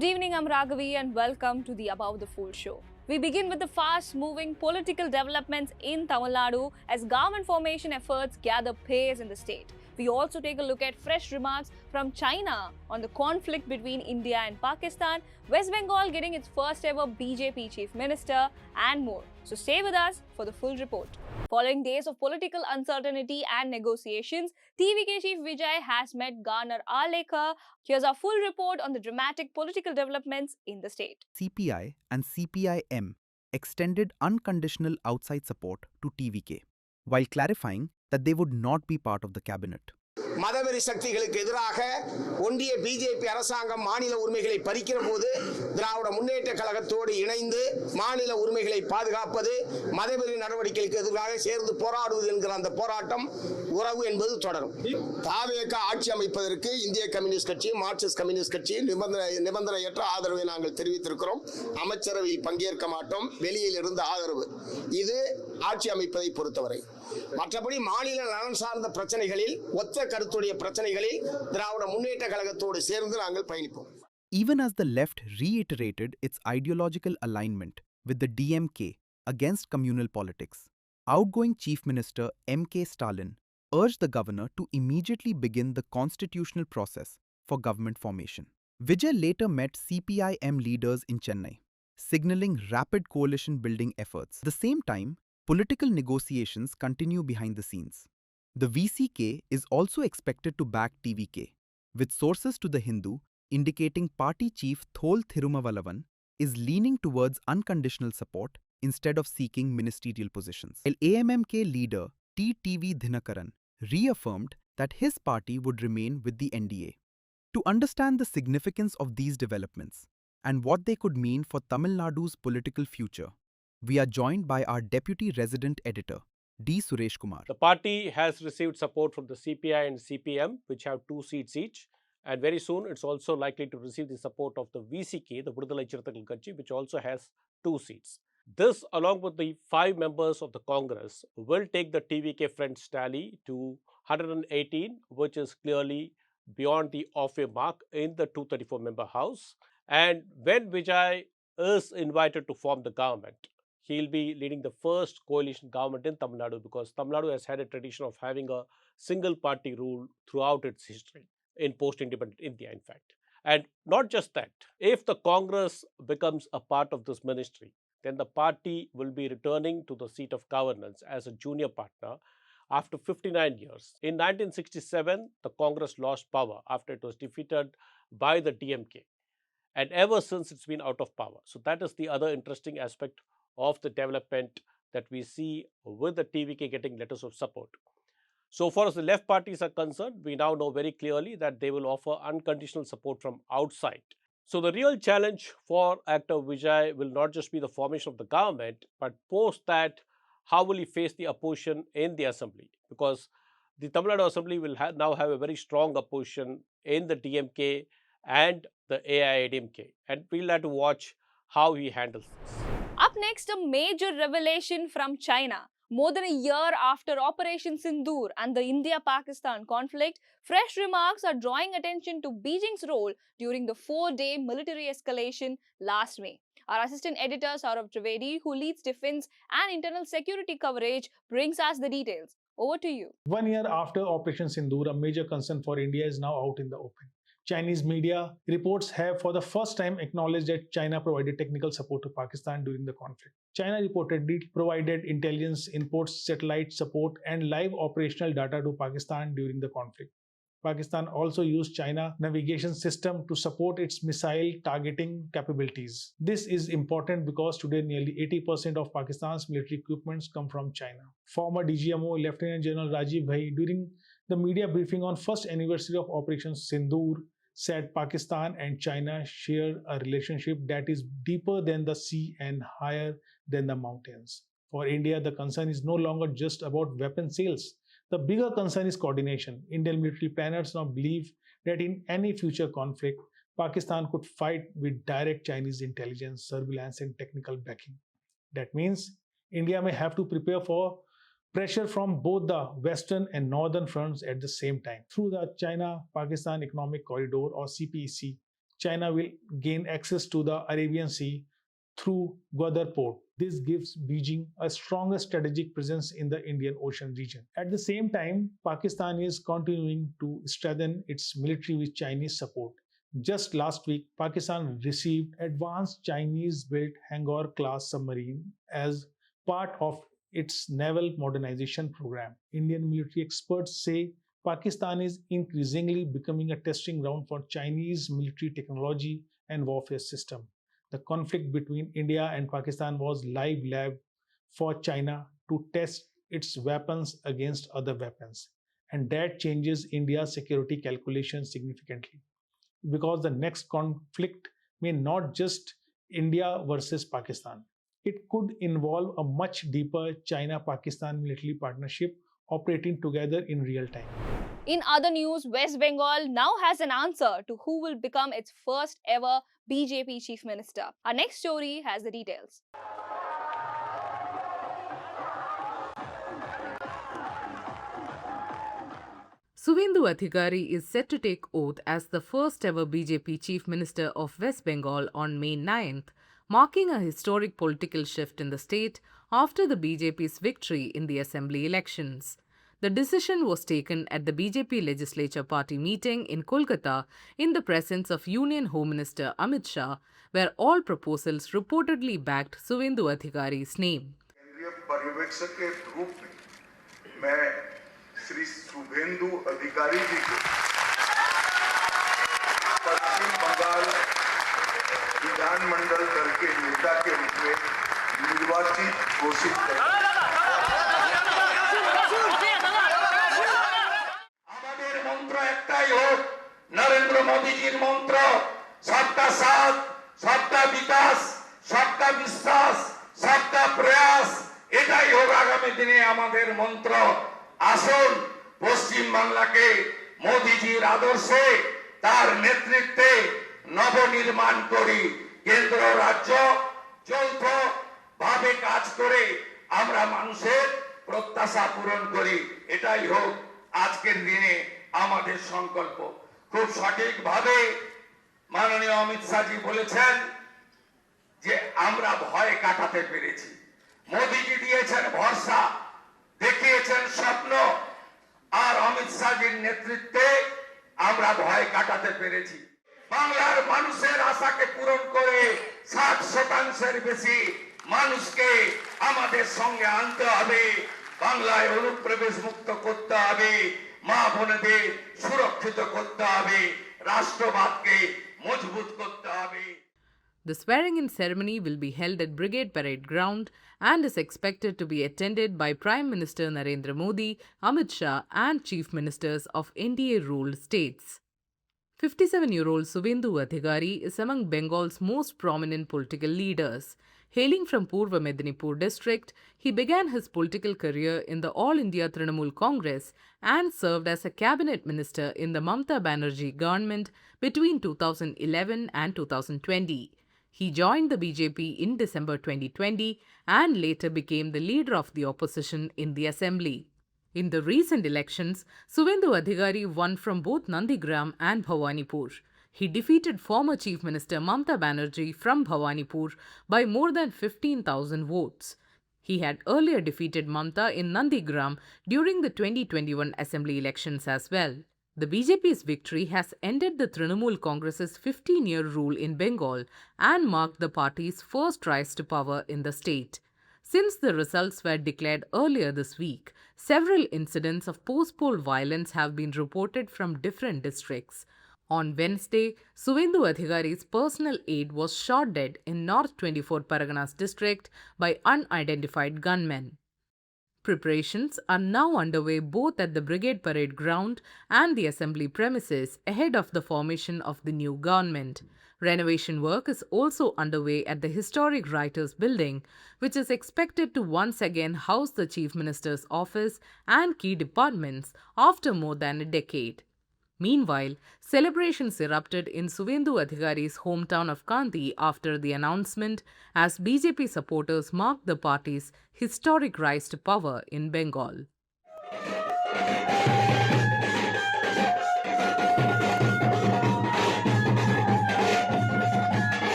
Good evening, I'm Raghavi and welcome to the Above the Fold show. We begin with the fast-moving political developments in Tamil Nadu as government formation efforts gather pace in the state. We also take a look at fresh remarks from China on the conflict between India and Pakistan, West Bengal getting its first ever BJP chief minister, and more. So stay with us for the full report. Following days of political uncertainty and negotiations, TVK chief Vijay has met Governor Arlekar. Here's our full report on the dramatic political developments in the state. CPI and CPI-M extended unconditional outside support to TVK, while clarifying that they would not be part of the cabinet. மதவெறி சக்திகளுக்கு எதிராக ஒன்றிய BJP அரசாங்கம் மாநில உரிமைகளை பறிக்கிற போது திராவிட முன்னேற்ற கழகத்தோடு இணைந்து மாநில உரிமைகளை பாதுகாப்பது மதவெறி நடவடிக்கைகளுக்கு எதிராக சேர்ந்து போராடுவது என்கிற அந்த போராட்டம் உறவு என்பது தொடரும். தாவேக ஆட்சி அமைப்பதற்கு இந்திய கம்யூனிஸ்ட் கட்சி மார்க்சிஸ்ட் கம்யூனிஸ்ட் கட்சி நிபந்தனையற்ற ஆதரவை நாங்கள் தெரிவித்திருக்கிறோம். அமைச்சரவையில் பங்கேற்க மாட்டோம், வெளியில் இருந்து ஆதரவு. இது ஆட்சி அமைப்பதை பொறுத்தவரை. மற்றபடி மாநில நலன் சார்ந்த பிரச்சனைகளில் ஒத்த கருத்துடைய பிரச்சனைகளில் திராவிட முன்னேற்ற கழகத்தோடு சேர்ந்து நாங்கள் பயணிப்போம். Even as the left reiterated its ideological alignment with the DMK against communal politics, outgoing Chief Minister M.K. Stalin urged the governor to immediately begin the constitutional process for government formation. Vijay later met CPI-M leaders in Chennai, signaling rapid coalition-building efforts. At the same time, political negotiations continue behind the scenes. The VCK is also expected to back TVK, with sources to the Hindu indicating party chief Thol Thirumavalavan is leaning towards unconditional support instead of seeking ministerial positions. While AMMK leader T.T.V. Dhinakaran reaffirmed that his party would remain with the NDA. To understand the significance of these developments and what they could mean for Tamil Nadu's political future, we are joined by our Deputy Resident Editor, D. Suresh Kumar. The party has received support from the CPI and CPM, which have 2 seats each. And very soon, it's also likely to receive the support of the VCK, the Vidudalai Chiruthagal Katchi, which also has 2 seats. This, along with the 5 members of the Congress, will take the TVK friends tally to 118, which is clearly beyond the off-way mark in the 234-member House. And when Vijay is invited to form the government, he'll be leading the first coalition government in Tamil Nadu, because Tamil Nadu has had a tradition of having a single party rule throughout its history, in post-independent India, in fact. And not just that, if the Congress becomes a part of this ministry, then the party will be returning to the seat of governance as a junior partner after 59 years. In 1967, the Congress lost power after it was defeated by the DMK. And ever since, it's been out of power. So that is the other interesting aspect of the development that we see with the TVK getting letters of support. So far as the left parties are concerned, we now know very clearly that they will offer unconditional support from outside. So the real challenge for actor Vijay will not just be the formation of the government, but post that, how will he face the opposition in the assembly? Because the Tamil Nadu assembly will now have a very strong opposition in the DMK and the AIADMK. And we'll have to watch how he handles this. Up next, a major revelation from China. More than a year after Operation Sindoor and the India-Pakistan conflict, fresh remarks are drawing attention to Beijing's role during the 4-day military escalation last May. Our assistant editor, Dravidian, who leads defense and internal security coverage, brings us the details. Over to you. 1 year after Operation Sindoor, a major concern for India is now out in the open. Chinese media reports have for the first time acknowledged that China provided technical support to Pakistan during the conflict. China reportedly provided intelligence inputs, satellite support, and live operational data to Pakistan during the conflict. Pakistan also used China navigation system to support its missile targeting capabilities. This is important because today nearly 80% of Pakistan's military equipments come from China. Former DGMO Lieutenant General Rajiv Bhai, during the media briefing on first anniversary of Operation Sindoor, said Pakistan and China share a relationship that is deeper than the sea and higher than the mountains. For India, the concern is no longer just about weapon sales. The bigger concern is coordination. Indian military planners now believe that in any future conflict, Pakistan could fight with direct Chinese intelligence, surveillance, and technical backing. That means India may have to prepare for pressure from both the western and northern fronts at the same time. Through the China-Pakistan Economic Corridor or CPEC, China will gain access to the Arabian Sea through Gwadar port. This gives Beijing a stronger strategic presence in the Indian Ocean region. At the same time, Pakistan is continuing to strengthen its military with Chinese support. Just last week, Pakistan received advanced Chinese-built Hangar-class submarine as part of its naval modernization program. Indian military experts say Pakistan is increasingly becoming a testing ground for Chinese military technology and warfare system. The conflict between India and Pakistan was live lab for China to test its weapons against other weapons. And that changes India's security calculations significantly. Because the next conflict may not just India versus Pakistan. It could involve a much deeper China-Pakistan military partnership operating together in real time. In other news, West Bengal now has an answer to who will become its first ever BJP chief minister. Our next story has the details. Suvendu Adhikari is set to take oath as the first ever BJP chief minister of West Bengal on May 9th, marking a historic political shift in the state after the BJP's victory in the assembly elections. The decision was taken at the BJP legislature party meeting in Kolkata in the presence of Union Home Minister Amit Shah, where all proposals reportedly backed Suvendu Adhikari's name. Shri Suvendu अधिकारी जी को पश्चिम बंगाल विधानमंडल दल के नेता के रूप में निर्वाचित घोषित करें। हमारे मंत्र एकटाई हो नरेंद्र मोदी जी मंत्र सबका साथ सबका विकास सबका विश्वास सबका प्रयास এটাই হোক আগামী দিনে আমাদের মন্ত্র আসুন পশ্চিম বাংলাকে মোদিজির আদর্শে তার নেতৃত্বে নবনির্মাণ করি কেন্দ্র রাজ্য যৌথ ভাবে কাজ করে আমরা মানুষের প্রত্যাশা পূরণ করি এটাই হোক আজকের দিনে আমাদের সংকল্প খুব সঠিকভাবে মাননীয় অমিত শাহজি বলেছেন যে আমরা ভয় কাটাতে পেরেছি মোদিজি দিয়েছেন ভরসা দেখিয়েছেন স্বপ্ন আর অমিত শাহজির নেতৃত্বে আমরা ভয় কাটাতে পেরেছি বাংলার মানুষের আশাকে পূরণ করে 60% বেশি মানুষকে আমাদের সঙ্গে আনতে হবে বাংলায় অনুপ্রবেশ মুক্ত করতে হবে মা বোনেদের সুরক্ষিত করতে হবে রাষ্ট্রবাদকে মজবুত করতে হবে The swearing-in ceremony will be held at Brigade Parade Ground and is expected to be attended by Prime Minister Narendra Modi, Amit Shah and Chief Ministers of NDA-ruled states. 57-year-old Suvendu Adhikari is among Bengal's most prominent political leaders. Hailing from Purva Medinipur district, he began his political career in the All India Trinamool Congress and served as a cabinet minister in the Mamata Banerjee government between 2011 and 2020. He joined the BJP in December 2020 and later became the leader of the opposition in the assembly. In the recent elections, Suvendu Adhikari won from both Nandigram and Bhawanipur. He defeated former Chief Minister Mamata Banerjee from Bhawanipur by more than 15,000 votes. He had earlier defeated Mamata in Nandigram during the 2021 assembly elections as well. The BJP's victory has ended the Trinamool Congress's 15-year rule in Bengal and marked the party's first rise to power in the state. Since the results were declared earlier this week, several incidents of post-poll violence have been reported from different districts. On Wednesday, Suvendu Adhikari's personal aide was shot dead in North 24 Parganas district by unidentified gunmen. Preparations are now underway both at the Brigade Parade Ground and the assembly premises ahead of the formation of the new government. Renovation work is also underway at the historic Writers' Building, which is expected to once again house the Chief Minister's office and key departments after more than a decade. Meanwhile, celebrations erupted in Suvendu Adhikari's hometown of Kanti after the announcement as BJP supporters marked the party's historic rise to power in Bengal.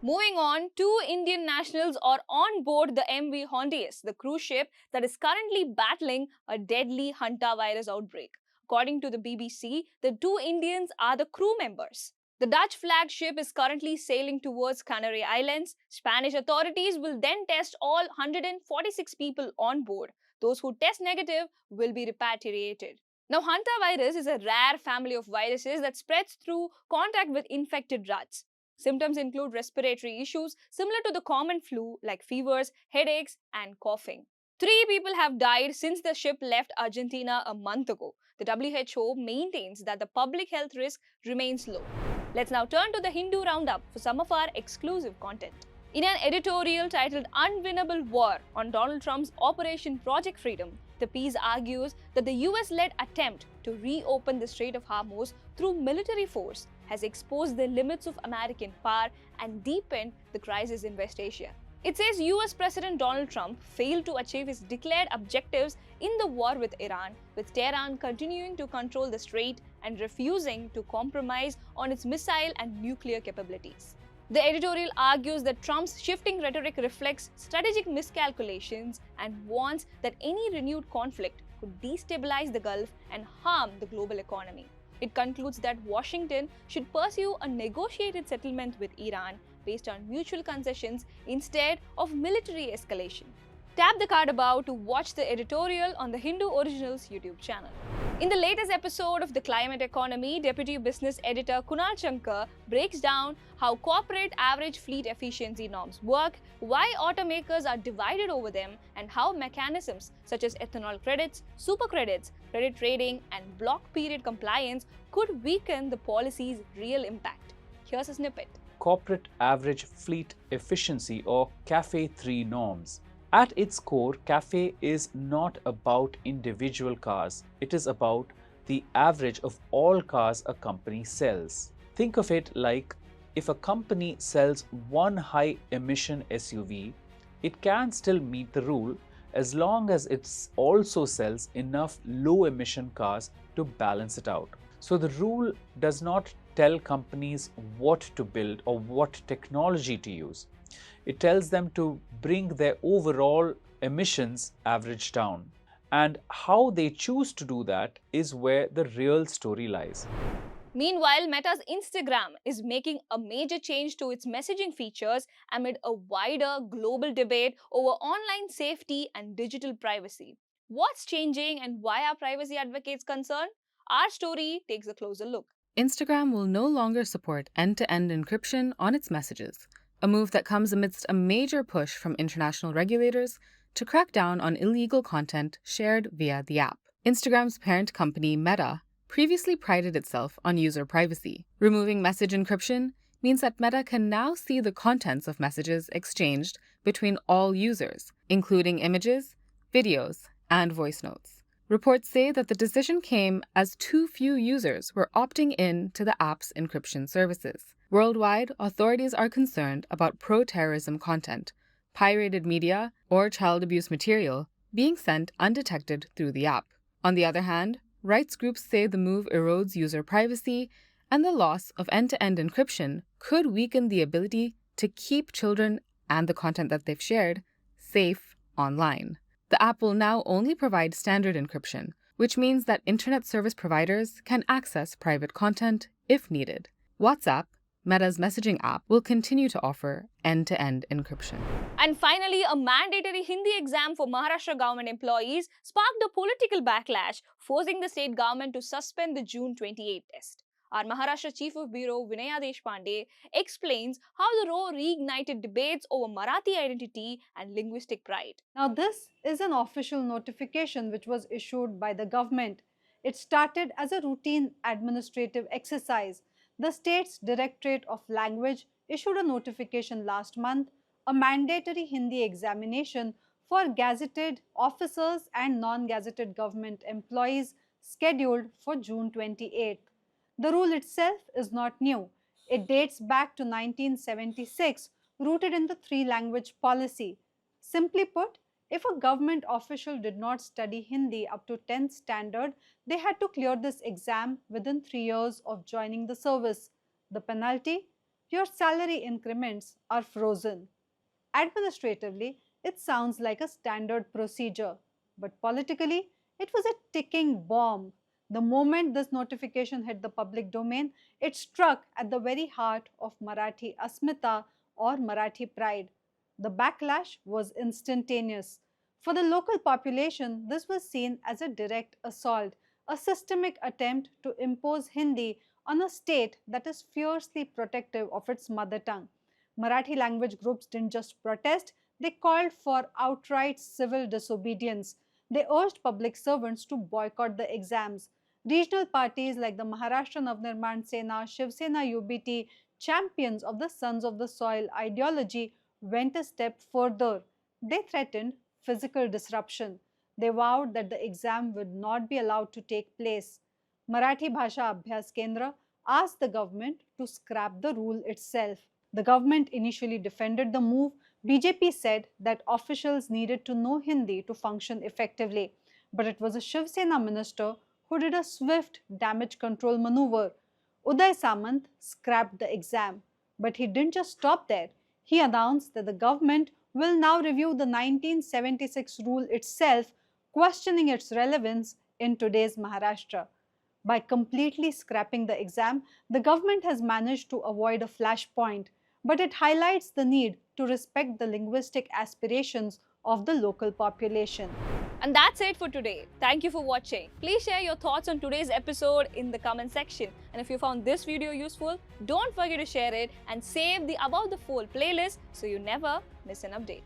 Moving on, 2 Indian nationals are on board the MV Hontius, the cruise ship that is currently battling a deadly hantavirus outbreak. According to the BBC, the 2 Indians are the crew members. The Dutch flagged ship is currently sailing towards Canary Islands. Spanish authorities will then test all 146 people on board. Those who test negative will be repatriated. Now, hantavirus is a rare family of viruses that spreads through contact with infected rats. Symptoms include respiratory issues similar to the common flu like fevers, headaches, and coughing. 3 people have died since the ship left Argentina a month ago. The WHO maintains that the public health risk remains low. Let's now turn to the Hindu Roundup for some of our exclusive content. In an editorial titled Unwinnable War on Donald Trump's Operation Project Freedom, the piece argues that the US-led attempt to reopen the Strait of Hormuz through military force has exposed the limits of American power and deepened the crisis in West Asia. It says US President Donald Trump failed to achieve his declared objectives in the war with Iran, with Tehran continuing to control the strait and refusing to compromise on its missile and nuclear capabilities. The editorial argues that Trump's shifting rhetoric reflects strategic miscalculations and warns that any renewed conflict could destabilize the Gulf and harm the global economy. It concludes that Washington should pursue a negotiated settlement with Iran based on mutual concessions instead of military escalation. Tap the card above to watch the editorial on the Hindu Originals YouTube channel. In the latest episode of The Climate Economy, Deputy Business Editor Kunal Shankar breaks down how corporate average fleet efficiency norms work, why automakers are divided over them, and how mechanisms such as ethanol credits, super credits, credit trading, and block period compliance could weaken the policy's real impact. Here's a snippet. Corporate average fleet efficiency, or CAFE 3 norms. At its core, CAFE is not about individual cars. It is about the average of all cars a company sells. Think of it like if a company sells one high-emission SUV, it can still meet the rule as long as it also sells enough low-emission cars to balance it out. So the rule does not tell companies what to build or what technology to use. It tells them to bring their overall emissions average down. And how they choose to do that is where the real story lies. Meanwhile, Meta's Instagram is making a major change to its messaging features amid a wider global debate over online safety and digital privacy. What's changing and why are privacy advocates concerned? Our story takes a closer look. Instagram will no longer support end-to-end encryption on its messages, a move that comes amidst a major push from international regulators to crack down on illegal content shared via the app. Instagram's parent company, Meta, previously prided itself on user privacy. Removing message encryption means that Meta can now see the contents of messages exchanged between all users, including images, videos, and voice notes. Reports say that the decision came as too few users were opting in to the app's encryption services. Worldwide, authorities are concerned about pro-terrorism content, pirated media, or child abuse material being sent undetected through the app. On the other hand, rights groups say the move erodes user privacy, and the loss of end-to-end encryption could weaken the ability to keep children and the content that they've shared safe online. The app will now only provide standard encryption, which means that internet service providers can access private content if needed. WhatsApp, Meta's messaging app, will continue to offer end-to-end encryption. And finally, a mandatory Hindi exam for Maharashtra government employees sparked a political backlash, forcing the state government to suspend the June 28 test. Our Maharashtra Chief of Bureau, Vinaya Deshpande, explains how the row reignited debates over Marathi identity and linguistic pride. Now, this is an official notification which was issued by the government. It started as a routine administrative exercise. The state's Directorate of Language issued a notification last month, a mandatory Hindi examination for gazetted officers and non-gazetted government employees scheduled for June 28th. The rule itself is not new. It dates back to 1976, rooted in the three-language policy. Simply put, if a government official did not study Hindi up to 10th standard, they had to clear this exam within 3 years of joining the service. The penalty? your salary increments are frozen. Administratively, it sounds like a standard procedure, but politically, it was a ticking bomb. The moment this notification hit the public domain, it struck at the very heart of Marathi asmita or Marathi pride. The backlash was instantaneous. For the local population, this was seen as a direct assault, a systemic attempt to impose Hindi on a state that is fiercely protective of its mother tongue. Marathi language groups didn't just protest, they called for outright civil disobedience. They urged public servants to boycott the exams. Regional parties like the Maharashtra Navnirman Sena, Shiv Sena UBT, champions of the Sons of the Soil ideology, went a step further. They threatened physical disruption. They vowed that the exam would not be allowed to take place. Marathi Bhasha Abhyas Kendra asked the government to scrap the rule itself. The government initially defended the move. BJP said that officials needed to know Hindi to function effectively. But it was a Shiv Sena minister who did a swift damage control maneuver. Uday Samant scrapped the exam. But he didn't just stop there. He announced that the government will now review the 1976 rule itself, questioning its relevance in today's Maharashtra. By completely scrapping the exam, the government has managed to avoid a flashpoint, but it highlights the need to respect the linguistic aspirations of the local population. And that's it for today. Thank you for watching. Please share your thoughts on today's episode in the comment section. And if you found this video useful, don't forget to share it and save the Above the Fold playlist so you never miss an update.